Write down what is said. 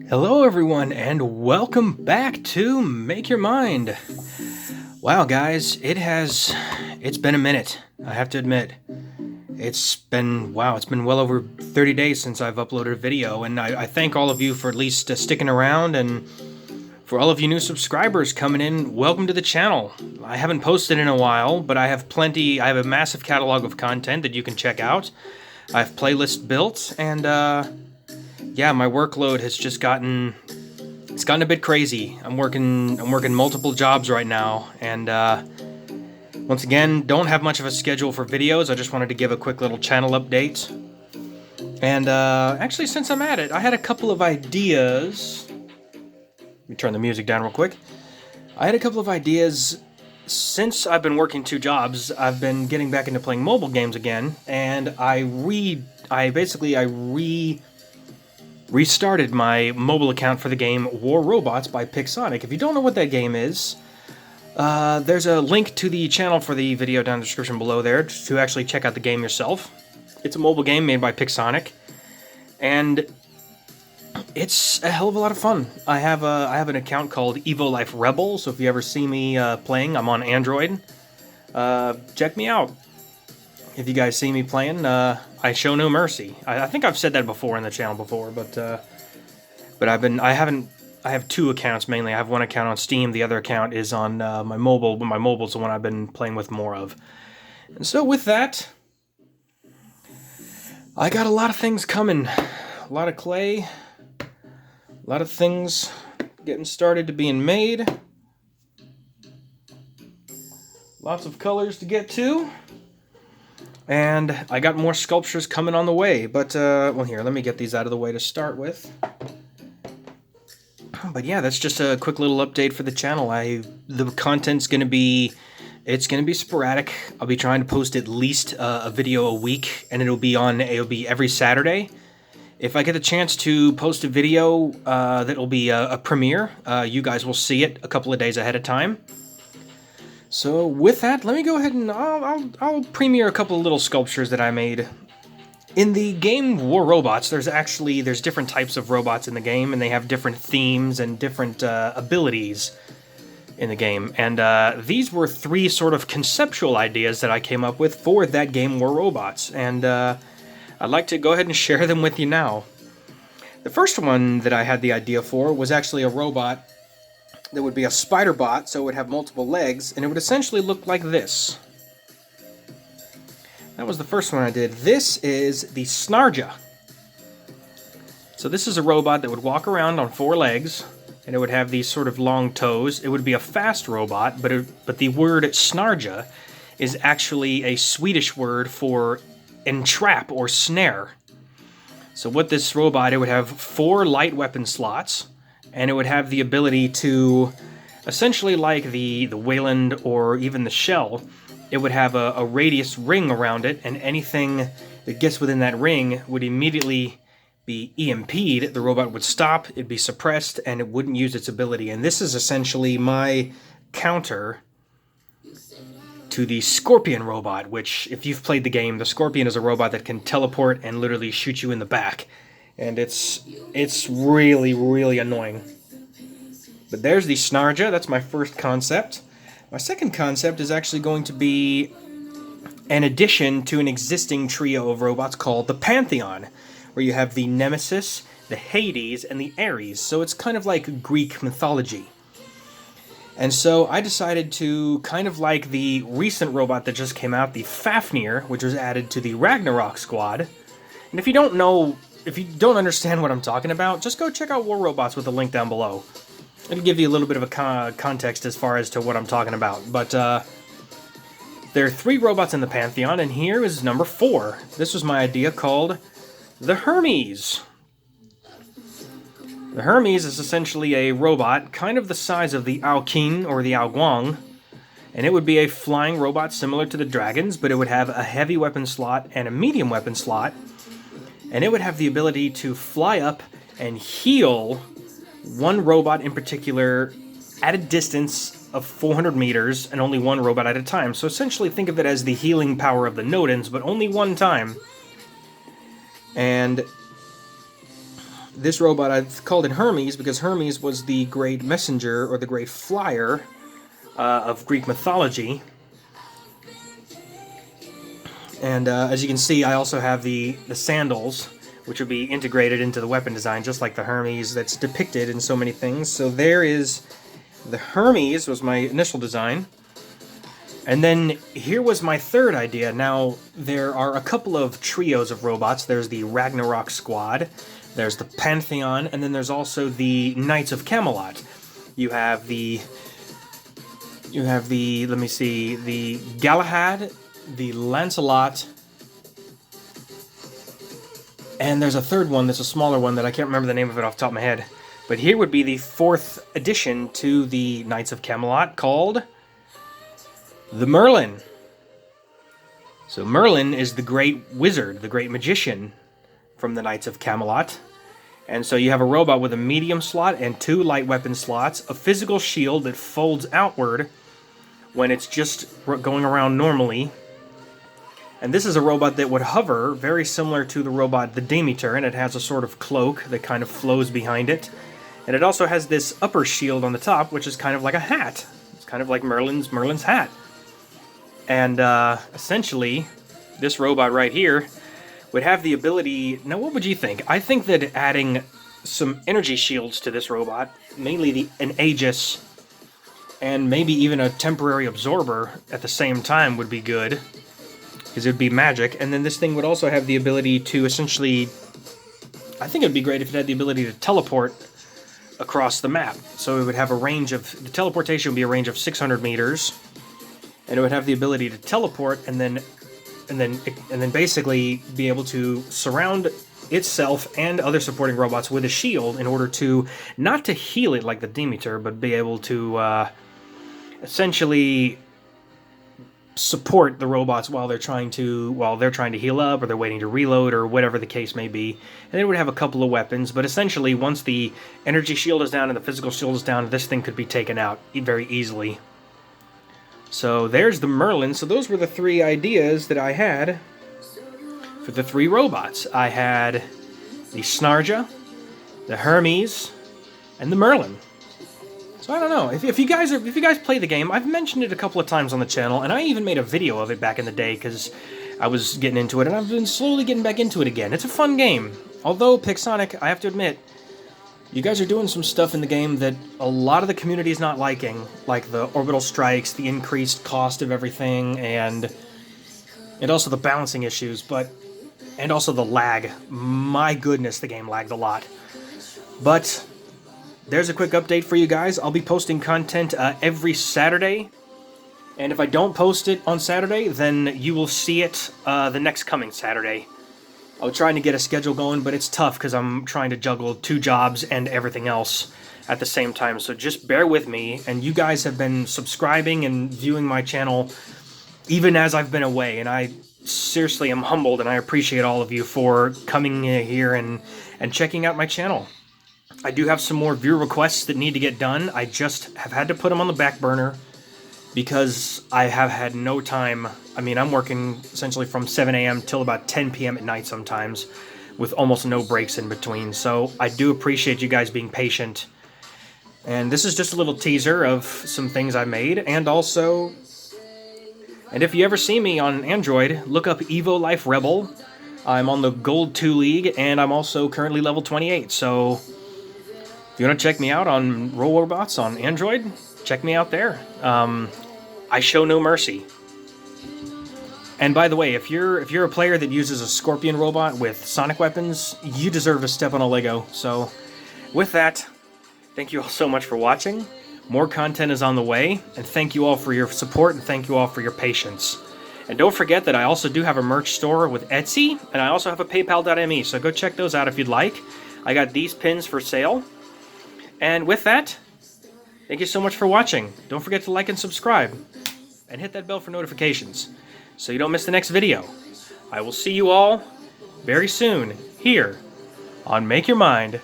Hello everyone and welcome back to Make Your Mind. Wow guys, it's been a minute, I have to admit. It's been well over 30 days since I've uploaded a video, and I thank all of you for at least sticking around, and for all of you new subscribers coming in, welcome to the channel. I haven't posted in a while, but I have a massive catalog of content that you can check out. I have playlists built, and yeah, my workload has just gotten a bit crazy. I'm working multiple jobs right now, and once again, don't have much of a schedule for videos. I just wanted to give a quick little channel update. And actually, since I'm at it, I had a couple of ideas. Let me turn the music down real quick. I had a couple of ideas. Since I've been working two jobs, I've been getting back into playing mobile games again, and I restarted my mobile account for the game War Robots by Pixonic. If you don't know what that game is, there's a link to the channel for the video down in the description below there to actually check out the game yourself. It's a mobile game made by Pixonic, and it's a hell of a lot of fun. I have an account called EvoLife Rebel, so if you ever see me playing, I'm on Android. Check me out. If you guys see me playing, I show no mercy. I think I've said that before in the channel before, but I have two accounts mainly. I have one account on Steam, the other account is on my mobile, but my mobile's the one I've been playing with more of. And so with that, I got a lot of things coming. A lot of clay, a lot of things getting started to being made. Lots of colors to get to. And I got more sculptures coming on the way, but, well, here, let me get these out of the way to start with. But yeah, that's just a quick little update for the channel. The content's gonna be sporadic. I'll be trying to post at least a video a week, and it'll be every Saturday. If I get the chance to post a video that'll be a premiere, you guys will see it a couple of days ahead of time. So with that, let me go ahead and I'll premiere a couple of little sculptures that I made. In the game War Robots, there's different types of robots in the game, and they have different themes and different abilities in the game. And these were three sort of conceptual ideas that I came up with for that game War Robots, and I'd like to go ahead and share them with you now. The first one that I had the idea for was actually a robot that would be a Spiderbot, so it would have multiple legs, and it would essentially look like this. That was the first one I did. This is the Snarja. So this is a robot that would walk around on four legs, and it would have these sort of long toes. It would be a fast robot, but the word Snarja is actually a Swedish word for entrap or snare. So what this robot, it would have four light weapon slots, and it would have the ability to, essentially like the Wayland or even the Shell, it would have a radius ring around it, and anything that gets within that ring would immediately be EMP'd. The robot would stop, it'd be suppressed, and it wouldn't use its ability. And this is essentially my counter to the Scorpion robot, which, if you've played the game, the Scorpion is a robot that can teleport and literally shoot you in the back. And it's really, really annoying. But there's the Snarja. That's my first concept. My second concept is actually going to be an addition to an existing trio of robots called the Pantheon, where you have the Nemesis, the Hades, and the Ares. So it's kind of like Greek mythology. And so I decided to, kind of like the recent robot that just came out, the Fafnir, which was added to the Ragnarok squad. And if you don't understand what I'm talking about, just go check out War Robots with the link down below. It'll give you a little bit of a context as far as to what I'm talking about. But there are three robots in the Pantheon, and here is number 4. This was my idea, called the Hermes. The Hermes is essentially a robot, kind of the size of the Aokin or the Aoguang, and it would be a flying robot similar to the dragons, but it would have a heavy weapon slot and a medium weapon slot, and it would have the ability to fly up and heal one robot in particular at a distance of 400 meters, and only one robot at a time. So essentially think of it as the healing power of the Nodens, but only one time. And This robot, I've called it Hermes because Hermes was the great messenger or the great flyer of Greek mythology. And as you can see, I also have the sandals, which would be integrated into the weapon design, just like the Hermes that's depicted in so many things. So there is the Hermes, was my initial design. And then here was my third idea. Now, there are a couple of trios of robots. There's the Ragnarok Squad, there's the Pantheon, and then there's also the Knights of Camelot. You have the, let me see, the Galahad, the Lancelot, and there's a third one that's a smaller one that I can't remember the name of it off the top of my head. But here would be the fourth addition to the Knights of Camelot, called the Merlin. So Merlin is the great wizard, the great magician from the Knights of Camelot. And so you have a robot with a medium slot and 2 light weapon slots, a physical shield that folds outward when it's just going around normally. And this is a robot that would hover, very similar to the robot the Demeter, and it has a sort of cloak that kind of flows behind it. And it also has this upper shield on the top, which is kind of like a hat. It's kind of like Merlin's hat. And essentially, this robot right here would have the ability... Now, what would you think? I think that adding some energy shields to this robot, mainly an Aegis, and maybe even a temporary absorber at the same time would be good, because it would be magic. And then this thing would also have the ability to essentially... I think it would be great if it had the ability to teleport across the map. So it would have a range of... The teleportation would be a range of 600 meters, and it would have the ability to teleport and then basically be able to surround itself and other supporting robots with a shield in order to, not to heal it like the Demeter, but be able to essentially support the robots while they're trying to heal up, or they're waiting to reload, or whatever the case may be. And it would have a couple of weapons, but essentially once the energy shield is down and the physical shield is down, this thing could be taken out very easily. So there's the Merlin. So those were the 3 ideas that I had for the 3 robots. I had the Snarja, the Hermes, and the Merlin. So I don't know, if you guys play the game, I've mentioned it a couple of times on the channel, and I even made a video of it back in the day because I was getting into it, and I've been slowly getting back into it again. It's a fun game. Although Pixonic, I have to admit, you guys are doing some stuff in the game that a lot of the community is not liking, like the orbital strikes, the increased cost of everything, and also the balancing issues, and also the lag. My goodness, the game lagged a lot. But there's a quick update for you guys. I'll be posting content every Saturday, and if I don't post it on Saturday, then you will see it the next coming Saturday. I was trying to get a schedule going, but it's tough because I'm trying to juggle 2 jobs and everything else at the same time. So just bear with me. And you guys have been subscribing and viewing my channel even as I've been away. And I seriously am humbled, and I appreciate all of you for coming here and checking out my channel. I do have some more viewer requests that need to get done. I just have had to put them on the back burner because I have had no time. I mean, I'm working essentially from 7 a.m. till about 10 p.m. at night sometimes, with almost no breaks in between. So I do appreciate you guys being patient. And this is just a little teaser of some things I made. And if you ever see me on Android, look up EvoLife Rebel. I'm on the Gold 2 League, and I'm also currently level 28. So if you want to check me out on Robots on Android, check me out there. I show no mercy. And by the way, if you're a player that uses a Scorpion robot with sonic weapons, you deserve to step on a Lego. So with that, thank you all so much for watching. More content is on the way, and thank you all for your support, and thank you all for your patience. And don't forget that I also do have a merch store with Etsy, and I also have a PayPal.me, so go check those out if you'd like. I got these pins for sale. And with that, thank you so much for watching. Don't forget to like and subscribe, and hit that bell for notifications so you don't miss the next video. I will see you all very soon here on Make Your Mind